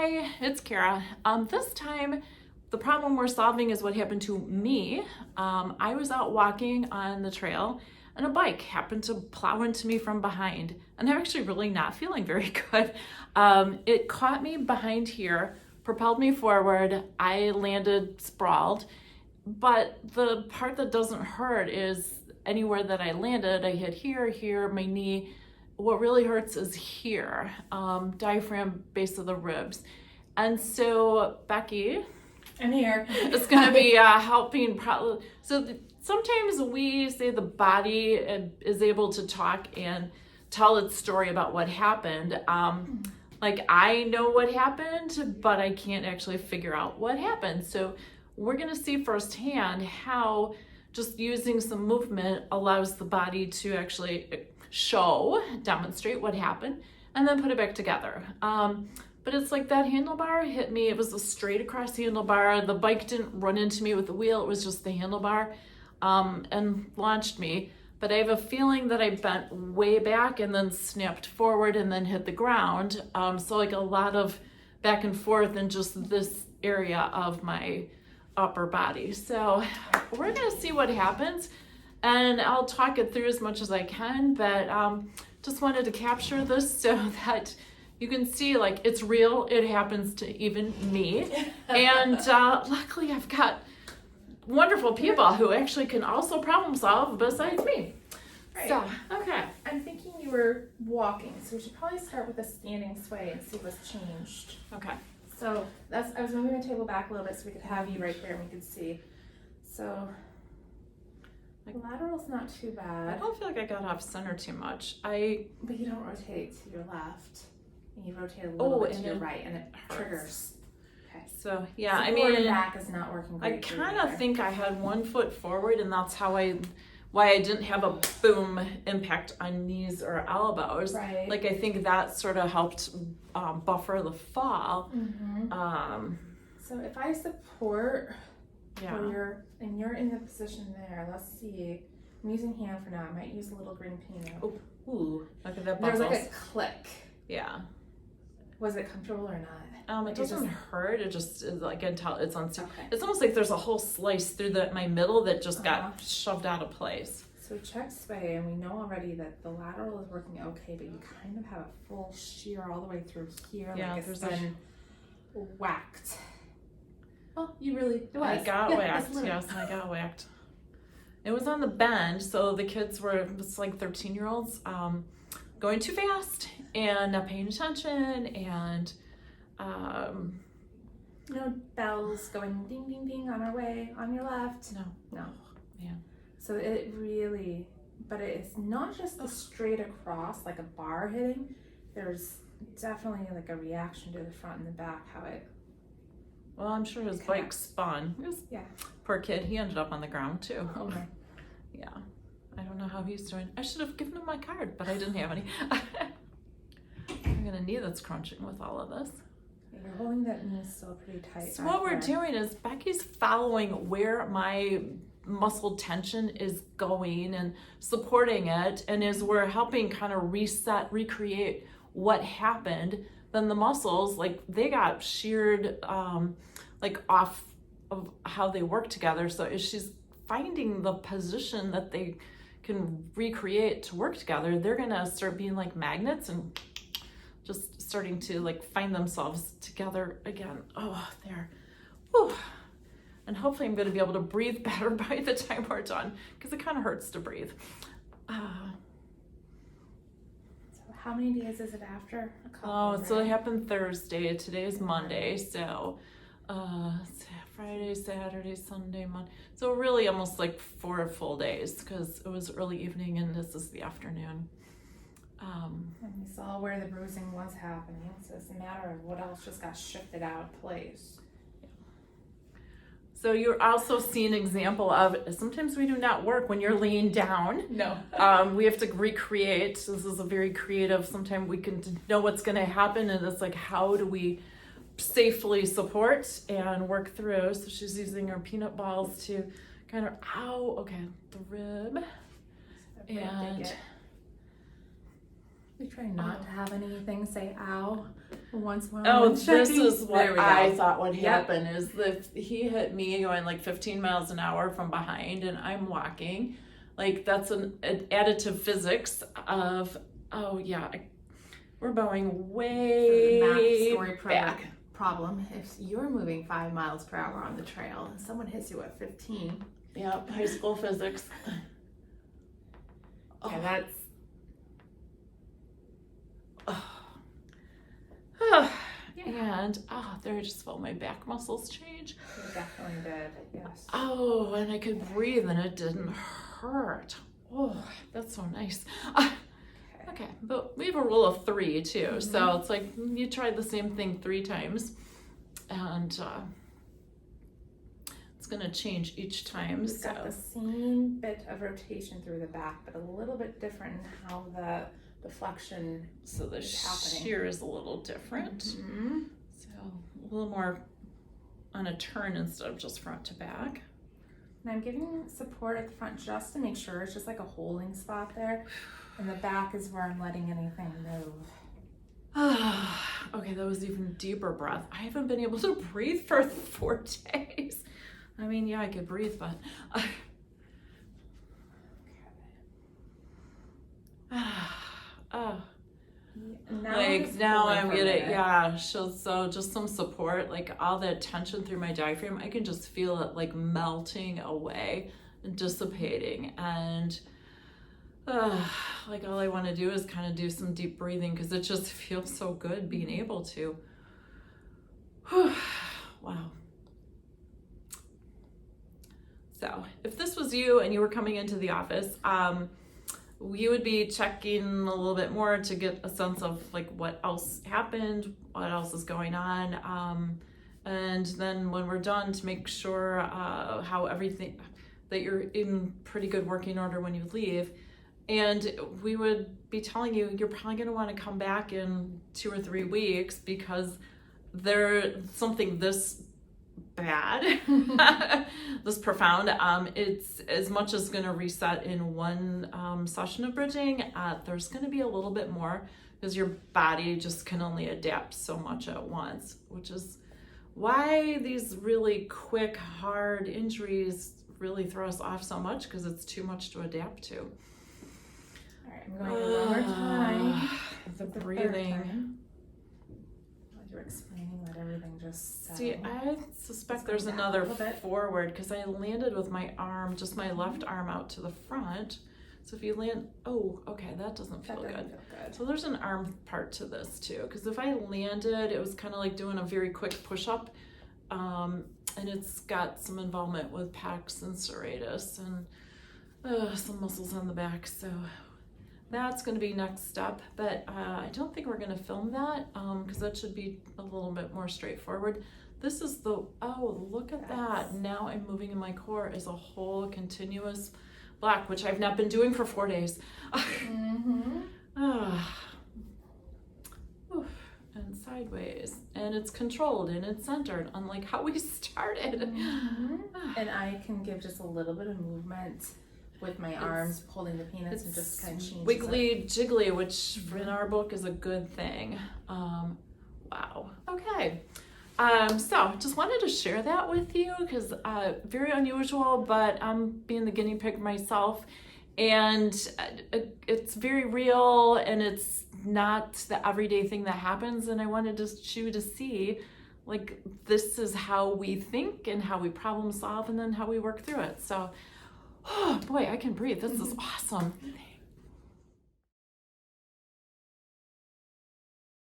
Hi, it's Cara. This time, the problem we're solving is what happened to me. I was out walking on the trail and a bike happened to plow into me from behind, and I'm actually really not feeling very good. It caught me behind here, propelled me forward. I landed sprawled, but the part that doesn't hurt is anywhere that I landed. I hit here, my knee. What really hurts is here, diaphragm, base of the ribs. And so Becky, I'm here, is going to be helping. Sometimes we say the body is able to talk and tell its story about what happened. Like I know what happened, but I can't actually figure out what happened. So we're going to see firsthand how just using some movement allows the body to actually demonstrate what happened, and then put it back together. But it's like that handlebar hit me. It was a straight across handlebar. The bike didn't run into me with the wheel. It was just the handlebar, and launched me. But I have a feeling that I bent way back and then snapped forward and then hit the ground. So like a lot of back and forth in just this area of my upper body. So we're gonna see what happens. And I'll talk it through as much as I can, but just wanted to capture this so that you can see like it's real. It happens to even me. And luckily I've got wonderful people who actually can also problem solve besides me. Right. So, okay. I'm thinking you were walking, so we should probably start with a standing sway and see what's changed. Okay. So I was moving the table back a little bit so we could have you right there and we could see. So lateral's not too I bad. don't feel like I got off center too much. But you don't rotate to your left. And you rotate a little bit to your right and it triggers. Okay. So yeah, So I forward mean, and back is not working I great. kind of think I had 1 foot forward, and that's why I didn't have a boom impact on knees or elbows. Right. Like I think that sort of helped buffer the fall. Mm-hmm. So if I support Yeah. and you're in the position there, let's see. I'm using hand for now. I might use a little green peanut. Oh, ooh, look at that There's bubbles. like a click. Yeah. Was it comfortable or not? It doesn't hurt. It just is like I can tell it's on. Okay. It's almost like there's a whole slice through my middle that just got shoved out of place. So check sway, and we know already that the lateral is working okay, but you kind of have a full shear all the way through here, Yeah, like it's there's been whacked. Well, you really it was. I got Yeah, whacked. it's Yes, I got whacked. It was on the bend, so the kids it's like 13-year-olds, going too fast and not paying attention, and No bells going ding ding ding on our way on your left. No. Yeah. So but it's not just the straight across like a bar hitting. There's definitely like a reaction to the front and the back, how it. Well, I'm sure his bike spun. Yeah. Poor kid, he ended up on the ground too. Oh my. Yeah. I don't know how he's doing. I should have given him my card, but I didn't have any. I'm gonna knee that's crunching with all of this. Yeah, you're holding that knee still pretty tight. So what we're doing is Becky's following where my muscle tension is going and supporting it, and as we're helping kind of recreate what happened, then the muscles, like they got sheared like off of how they work together. So as she's finding the position that they can recreate to work together, they're gonna start being like magnets and just starting to like find themselves together again. Oh, there. Whew. And hopefully I'm going to be able to breathe better by the time we're done, because it kind of hurts to breathe. So how many days is it after? So it happened Thursday. Today is Monday. So Friday, Saturday, Sunday, Monday. So really almost like 4 full days, because it was early evening and this is the afternoon. And we saw where the bruising was happening, so it's a matter of what else just got shifted out of place. So you're also seeing an example of sometimes we do not work when you're laying down. No. We have to recreate. This is a very creative. Sometimes we can know what's going to happen, and it's like, how do we safely support and work through? So she's using her peanut balls to kind of, the rib. And we try not to have anything say ow. Once more. Oh, one's this checking. is There what we go. I thought would Yep. happen is that he hit me going like 15 miles an hour from behind and I'm walking. Like that's an additive physics of, oh yeah, we're going way Math story back. problem. If you're moving 5 miles per hour on the trail and someone hits you at 15. Yep, high school physics. Yeah, that's And there I just felt my back muscles change. you definitely did. Yes. Oh, and I could breathe and it didn't hurt. Oh, that's so nice. Okay, but we have a rule of 3 too. So it's like you try the same thing 3 times and it's gonna change each time. We've got the same bit of rotation through the back, but a little bit different in how the flexion So the is happening. shear is a little different. Mm-hmm. So a little more on a turn instead of just front to back. And I'm giving support at the front just to make sure it's just like a holding spot there. And the back is where I'm letting anything move. Okay, that was even deeper breath. I haven't been able to breathe for 4 days. I mean, yeah, I could breathe, but now I'm getting, so just some support, like all that tension through my diaphragm, I can just feel it like melting away and dissipating. And like all I want to do is kind of do some deep breathing because it just feels so good being able to. Wow. So if this was you and you were coming into the office, you would be checking a little bit more to get a sense of like what else happened, what else is going on. And then when we're done, to make sure how everything, that you're in pretty good working order when you leave. And we would be telling you, you're probably going to want to come back in 2 or 3 weeks because there's something this bad, this profound, it's as much as going to reset in 1 session of bridging. There's going to be a little bit more because your body just can only adapt so much at once, which is why these really quick, hard injuries really throw us off so much because it's too much to adapt to. All right, I'm going one more time. The breathing. As you're explaining, let everything just settle. See, I suspect there's another forward because I landed with my arm, just my left arm out to the front. So if you land, okay, that doesn't feel good. So there's an arm part to this too, because if I landed, it was kind of like doing a very quick push-up, and it's got some involvement with pec and serratus and some muscles on the back. So that's going to be next step, but I don't think we're going to film that because that should be a little bit more straightforward. This is look at that. Now I'm moving in my core as a whole continuous block, which I've not been doing for 4 days. And sideways, and it's controlled and it's centered, unlike how we started. And I can give just a little bit of movement with my arms holding the peanuts and just kind of change wiggly jiggly, which in our book is a good thing. Wow. Okay. So just wanted to share that with you because very unusual, but I'm being the guinea pig myself, and it's very real, and it's not the everyday thing that happens. And I wanted you to see, like, this is how we think and how we problem solve, and then how we work through it. So, oh boy, I can breathe. This is awesome.